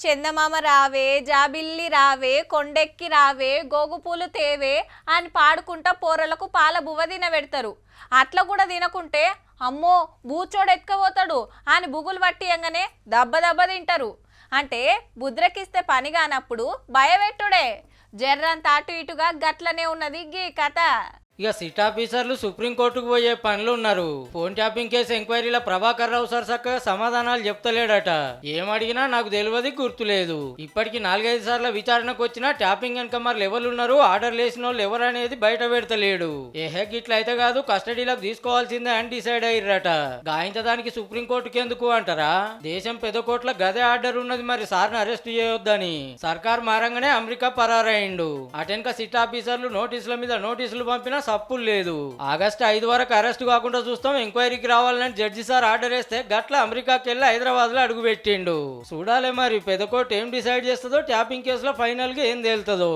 చందమామ రావే జాబిల్లి రావే కొండెక్కి రావే గోగుపూలు తేవే అని పాడుకుంటా పోరలకు పాల బువ్వ తినబెడతారు. అట్లా కూడా తినకుంటే అమ్మో బూచోడు ఎత్తుకపోతాడు అని బుగులు పట్టియంగానే దెబ్బ దెబ్బ తింటారు. అంటే బుద్రకిస్తే పని కానప్పుడు భయపెట్టుడే. జర్రంత అటు ఇటుగా గట్లనే ఉన్నది గీ కథ. ఇక సిట్ ఆఫీసర్లు సుప్రీంకోర్టుకు పోయే పనులు ఉన్నారు. ఫోన్ ట్యాపింగ్ కేసు ఎంక్వైరీలో ప్రభాకర్ రావు సార్ చక్కగా సమాధానాలు చెప్తలేడట. ఏమడిగినా నాకు తెలియదు, గుర్తులేదు. ఇప్పటికి 4-5 సార్లు విచారణకు వచ్చినా ట్యాపింగ్ ఎన్కమర్లు ఎవరున్నారు, ఆర్డర్ లేసిన వాళ్ళు ఎవరనేది బయట పెడతలేడు. ఏహే గిట్ల అయితే కాదు, కస్టడీలోకి తీసుకోవాల్సిందే అని డిసైడ్ అయ్యారట. గాయంత దానికి సుప్రీంకోర్టుకి ఎందుకు అంటారా? దేశం పెద్ద కోట్ల గదే ఆర్డర్ ఉన్నది, మరి సార్ని అరెస్ట్ చేయొద్దని. సర్కార్ మారంగానే అమెరికా పరారయిండు. అటెన్క సిట్ ఆఫీసర్లు నోటీసుల మీద నోటీసులు పంపినా తప్పులు లేదు. ఆగస్టు 5 వరకు అరెస్ట్ కాకుండా చూస్తాం, ఎంక్వైరీకి రావాలని జడ్జి సార్ ఆర్డర్ వేస్తే గట్ల అమెరికాకి వెళ్ళి హైదరాబాద్ లో అడుగు పెట్టిండు. చూడాలి మరి పెద్ద కోర్టు ఏం డిసైడ్ చేస్తుందో, ట్యాపింగ్ కేసులో ఫైనల్ గా ఏం తేలుతుందో.